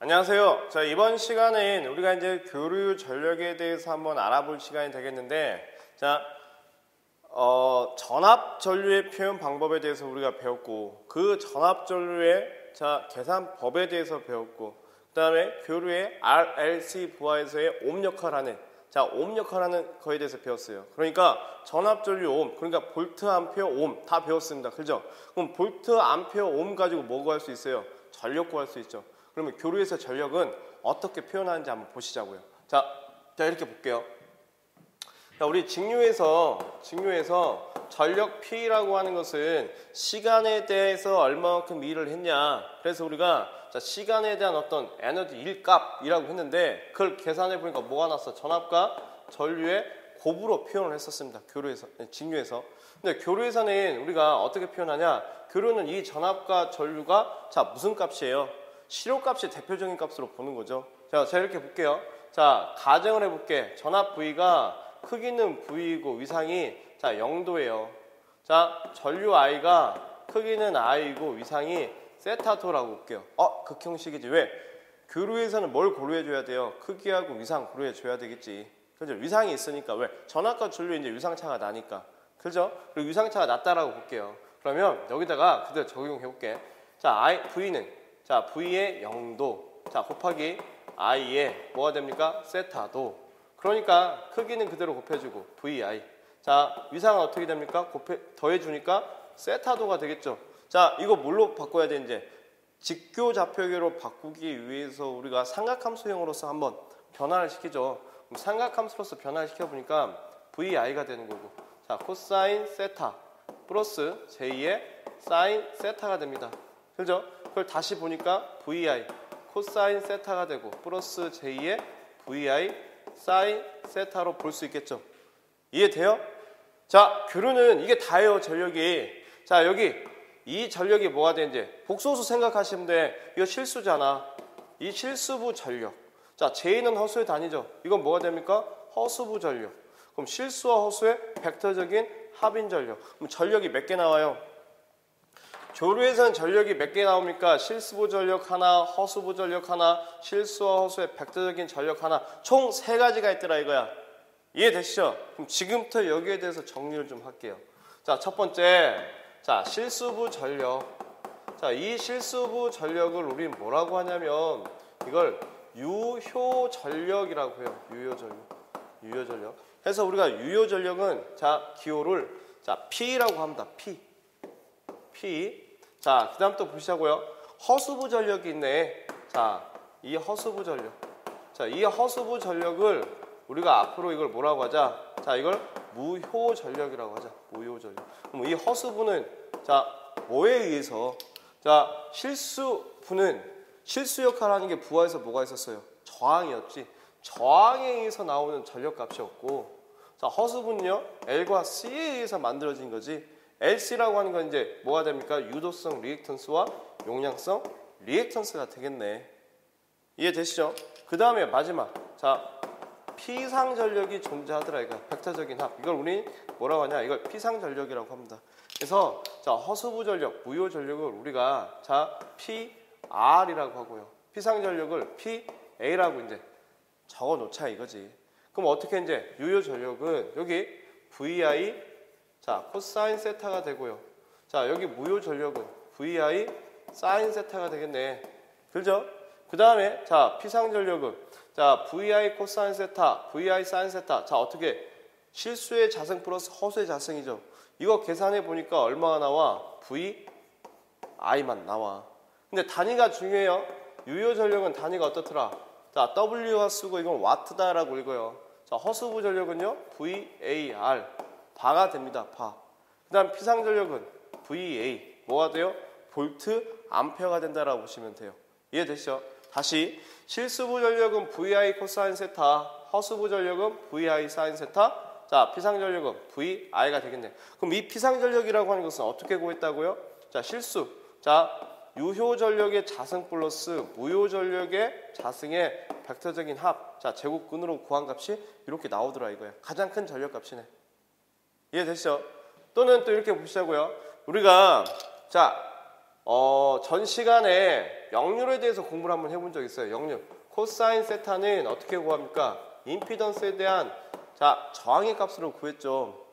안녕하세요. 자, 이번 시간엔 우리가 이제 교류 전력에 대해서 한번 알아볼 시간이 되겠는데, 자, 전압 전류의 표현 방법에 대해서 우리가 배웠고, 그 전압 전류의 계산법에 대해서 배웠고, 그 다음에 교류의 RLC 부하에서의 옴 역할하는, 옴 역할하는 거에 대해서 배웠어요. 그러니까 전압 전류 옴, 그러니까 볼트 암페어 옴 다 배웠습니다. 그죠? 그럼 볼트 암페어 옴 가지고 뭐 구할 수 있어요? 전력 구할 수 있죠. 그러면 교류에서 전력은 어떻게 표현하는지 한번 보시자고요. 자, 이렇게 볼게요. 자, 우리 직류에서 전력 P라고 하는 것은 시간에 대해서 얼마만큼 일을 했냐. 그래서 우리가 시간에 대한 어떤 에너지 일값이라고 했는데, 그걸 계산해 보니까 뭐가 났어? 전압과 전류의 곱으로 표현을 했었습니다. 직류에서. 근데 교류에서는 우리가 어떻게 표현하냐? 교류는 이 전압과 전류가 무슨 값이에요? 실효값이 대표적인 값으로 보는 거죠. 자, 이렇게 볼게요. 자, 가정을 해볼게. 전압 V가 크기는 V이고 위상이 0도예요. 자, 전류 I가 크기는 I이고 위상이 세타도라고 볼게요. 극형식이지. 왜? 교류에서는 뭘 고려해줘야 돼요? 크기하고 위상 고려해줘야 되겠지. 그죠? 위상이 있으니까. 왜? 전압과 전류에 이제 위상차가 나니까. 그죠? 그리고 위상차가 낮다라고 볼게요. 그러면 여기다가 그대로 적용해볼게. 자, V는 V의 0도 곱하기 I의 뭐가 됩니까? 세타도. 그러니까 크기는 그대로 곱해주고 VI. 자, 위상은 어떻게 됩니까? 더해주니까 세타도가 되겠죠. 자, 이거 뭘로 바꿔야 되는지 직교좌표계로 바꾸기 위해서 우리가 삼각함수형으로서 한번 변화를 시키죠. 그럼 삼각함수로서 변화를 시켜보니까 VI가 되는 거고, 자, 코사인 세타 플러스 j2의 사인 세타가 됩니다. 그죠? 그걸 다시 보니까 VI 코사인 세타가 되고 플러스 j2의 VI 사인 세타로 볼 수 있겠죠. 이해돼요? 자, 교류는 이게 다예요. 전력이. 자, 여기 이 전력이 뭐가 되는지 복소수 생각하시면 돼. 이거 실수잖아. 이 실수부 전력. 자, J는 허수의 단위죠. 이건 뭐가 됩니까? 허수부 전력. 그럼 실수와 허수의 벡터적인 합인 전력. 그럼 전력이 몇 개 나와요? 교류에서는 전력이 몇 개 나옵니까? 실수부 전력 하나, 허수부 전력 하나, 실수와 허수의 벡터적인 전력 하나, 총 3가지가 있더라 이거야. 이해되시죠? 그럼 지금부터 여기에 대해서 정리를 좀 할게요. 자, 첫 번째, 실수부 전력. 자, 이 실수부 전력을 우리는 뭐라고 하냐면 이걸 유효 전력이라고 해요. 유효 전력. 그래서 우리가 유효 전력은 기호를 P라고 합니다. P. 자, 그 다음 또 보시자고요. 허수부 전력이 있네. 자, 이 허수부 전력. 자, 이 허수부 전력을 우리가 앞으로 이걸 뭐라고 하자? 자, 이걸 무효 전력이라고 하자. 무효 전력. 그럼 이 허수부는 뭐에 의해서? 실수부는 실수 역할을 하는 게 부하에서 뭐가 있었어요? 저항이었지. 저항에 의해서 나오는 전력값이었고, 허수부는요, L과 C에 의해서 만들어진 거지. LC라고 하는 건 이제 뭐가 됩니까? 유도성 리액턴스와 용량성 리액턴스가 되겠네. 이해되시죠? 그 다음에 마지막. 피상 전력이 존재하더라. 이거 벡터적인 합. 이걸 우리 뭐라고 하냐? 이걸 피상 전력이라고 합니다. 그래서 허수부 전력, 무효 전력을 우리가 PR이라고 하고요. 피상 전력을 PA라고 이제 적어 놓자 이거지. 그럼 어떻게 이제 유효 전력은 여기 VI 코사인 세타가 되고요. 자, 여기 무효 전력은 VI 사인 세타가 되겠네. 그죠? 그 다음에 피상 전력은 VI 코사인 세타, VI 사인 세타. 자, 어떻게 실수의 자승 플러스 허수의 자승이죠. 이거 계산해 보니까 얼마가 나와? VI만 나와. 근데 단위가 중요해요. 유효 전력은 단위가 어떻더라? W가 쓰고 이건 와트다라고 읽어요. 허수부 전력은요, VAR 바가 됩니다. 바. 그 다음 피상 전력은 VA 뭐가 돼요? 볼트 암페어가 된다라고 보시면 돼요. 이해되시죠? 다시 실수부 전력은 VI 코사인 세타, 허수부 전력은 VI 사인 세타. 자, 피상 전력은 VI가 되겠네. 그럼 이 피상 전력이라고 하는 것은 어떻게 구했다고요? 실수. 유효 전력의 자승 플러스 무효 전력의 자승의 벡터적인 합. 제곱근으로 구한 값이 이렇게 나오더라 이거야. 가장 큰 전력 값이네. 이해되시죠? 또는 또 이렇게 보시자고요. 우리가 전 시간에 역률에 대해서 공부를 한번 해본 적 있어요. 역률. 코사인 세타는 어떻게 구합니까? 임피던스에 대한 자 저항의 값으로 구했죠.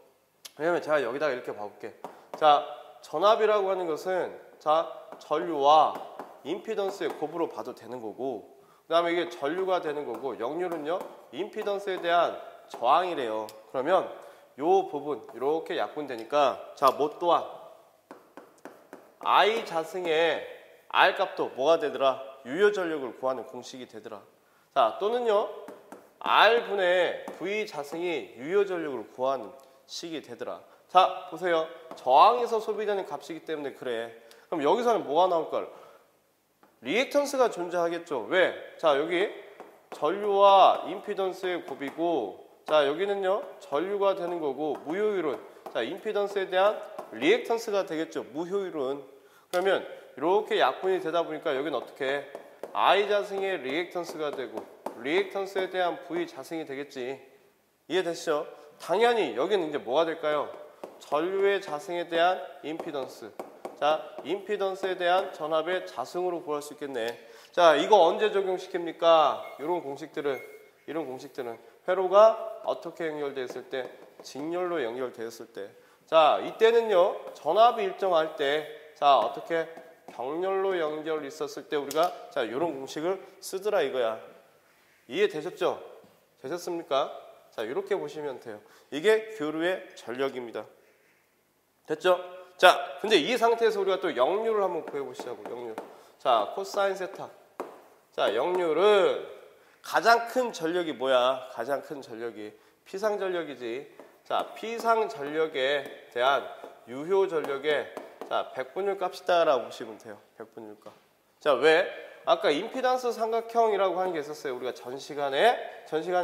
왜냐면 제가 여기다가 이렇게 봐볼게. 자 전압이라고 하는 것은 자 전류와 임피던스의 곱으로 봐도 되는 거고, 그 다음에 이게 전류가 되는 거고, 역률은요 임피던스에 대한 저항이래요. 그러면 요 부분 이렇게 약분되니까 자 뭐 또한 I 자승의 R 값도 뭐가 되더라? 유효 전력을 구하는 공식이 되더라. 자 또는요 R분의 V 자승이 유효 전력을 구하는 식이 되더라. 자 보세요. 저항에서 소비되는 값이기 때문에 그래. 그럼 여기서는 뭐가 나올까? 리액턴스가 존재하겠죠. 왜? 자 여기 전류와 임피던스의 곱이고, 자 여기는요 전류가 되는 거고, 무효율은 자 임피던스에 대한 리액턴스가 되겠죠. 무효율은. 그러면 이렇게 약분이 되다 보니까 여기는 어떻게 I 자승의 리액턴스가 되고 리액턴스에 대한 V 자승이 되겠지. 이해되시죠? 당연히 여기는 이제 뭐가 될까요? 전류의 자승에 대한 임피던스. 자, 임피던스에 대한 전압의 자승으로 구할 수 있겠네. 자, 이거 언제 적용시킵니까? 이런 공식들은 회로가 어떻게 연결되었을 때? 직렬로 연결되었을 때. 자, 이때는요 전압이 일정할 때, 자 어떻게 병렬로 연결 있었을 때 우리가 자 이런 공식을 쓰더라 이거야. 이해되셨죠? 되셨습니까? 자 이렇게 보시면 돼요. 이게 교류의 전력입니다. 됐죠? 자 근데 이 상태에서 우리가 또 역률을 한번 구해보시자고. 역률. 자 코사인 세타. 자 역률은 가장 큰 전력이 뭐야? 가장 큰 전력이 피상 전력이지. 자 피상 전력에 대한 유효 전력의 자 백분율 값이다라고 보시면 돼요. 백분율 값. 자 왜? 아까 임피던스 삼각형이라고 하는 게 있었어요. 우리가 전 시간에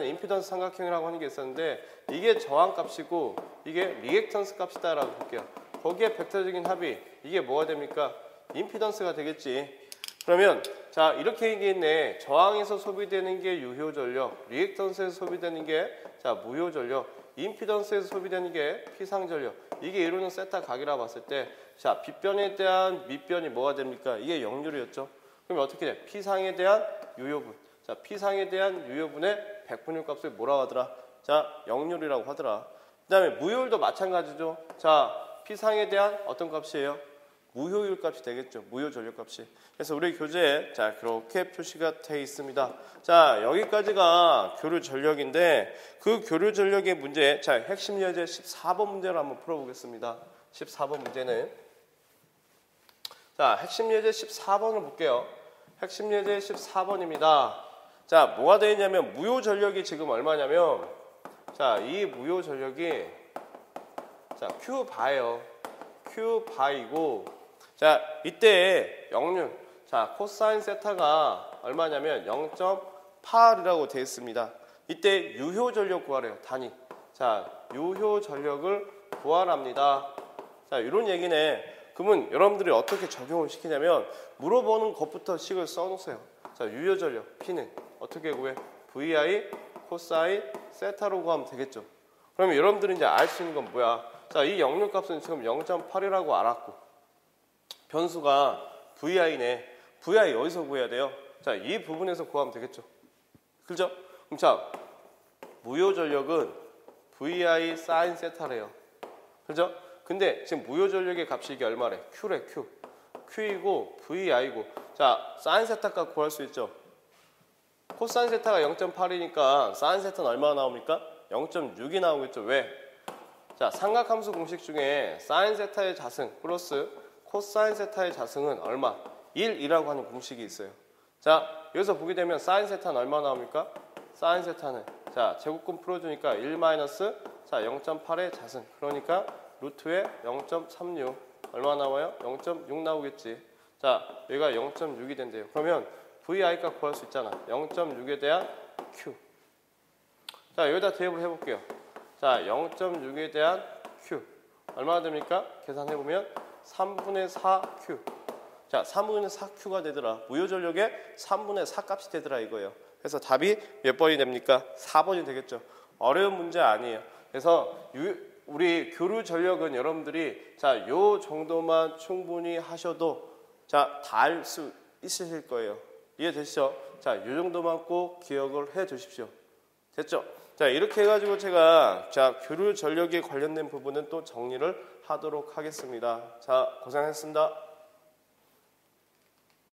임피던스 삼각형이라고 하는 게 있었는데, 이게 저항 값이고 이게 리액턴스 값이다라고 볼게요. 거기에 벡터적인 합이 이게 뭐가 됩니까? 임피던스가 되겠지. 그러면 자 이렇게 얘기했네. 저항에서 소비되는 게 유효 전력, 리액턴스에서 소비되는 게 자 무효 전력, 임피던스에서 소비되는 게 피상 전력. 이게 이루는 세타 각이라 봤을 때 자 빗변에 대한 밑변이 뭐가 됩니까? 이게 역률이었죠. 그러면 어떻게 돼? 피상에 대한 유효분. 자 피상에 대한 유효분의 백분율 값을 뭐라고 하더라? 자 역률이라고 하더라. 그 다음에 무효율도 마찬가지죠. 자 피상에 대한 어떤 값이에요? 무효율 값이 되겠죠. 무효 전력 값이. 그래서 우리 교재에 자 그렇게 표시가 되어 있습니다. 자 여기까지가 교류 전력인데, 그 교류 전력의 문제, 자 핵심 예제 14번 문제를 한번 풀어보겠습니다. 14번 문제는 자 핵심 예제 14번을 볼게요. 핵심 예제 14번입니다. 자 뭐가 되어 있냐면 무효 전력이 지금 얼마냐면 자 이 무효 전력이 자 Q 바예요. Q 바이고, 자 이때 역률 자 코사인 세타가 얼마냐면 0.8이라고 되어 있습니다. 이때 유효 전력 구하래요. 단위. 자 유효 전력을 구하랍니다. 자 이런 얘기네. 그러면 여러분들이 어떻게 적용을 시키냐면 물어보는 것부터 식을 써놓으세요. 자 유효 전력 P는 어떻게 구해? VI 코사인 세타로 구하면 되겠죠. 그러면 여러분들이 이제 알 수 있는 건 뭐야? 자 이 역률 값은 지금 0.8이라고 알았고, 변수가 VI네. VI 어디서 구해야 돼요? 자 이 부분에서 구하면 되겠죠. 그죠? 그럼 자 무효 전력은 VI 사인 세타래요. 그죠? 근데 지금 무효 전력의 값이 이게 얼마래? Q래. Q이고 VI고, 자 사인 세타 값 구할 수 있죠. 코사인 세타가 0.8이니까 사인 세타는 얼마나 나옵니까? 0.6이 나오겠죠. 왜? 자 삼각함수 공식 중에 사인 세타의 자승 플러스 코사인 세타의 자승은 얼마? 1이라고 하는 공식이 있어요. 자 여기서 보게 되면 사인 세타는 얼마 나옵니까? 사인 세타는 자 제곱근 풀어주니까 1 마이너스 자 0.8의 자승, 그러니까 루트에 0.36 얼마 나와요? 0.6 나오겠지. 자 여기가 0.6이 된대요. 그러면 VI 값 구할 수 있잖아. 0.6에 대한 Q. 자 여기다 대입을 해볼게요. 자 0.6에 대한 Q 얼마나 됩니까? 계산해보면 3분의 4Q. 자 3분의 4Q가 되더라. 무효 전력의 3분의 4 값이 되더라 이거예요. 그래서 답이 몇 번이 됩니까? 4번이 되겠죠. 어려운 문제 아니에요. 그래서 우리 교류 전력은 여러분들이 자 요 정도만 충분히 하셔도 자, 다 알 수 있으실 거예요. 이해되시죠? 자, 이 정도만 꼭 기억을 해 두십시오. 됐죠? 자, 이렇게 해가지고 제가 자, 교류 전력에 관련된 부분은 또 정리를 하도록 하겠습니다. 자, 고생했습니다.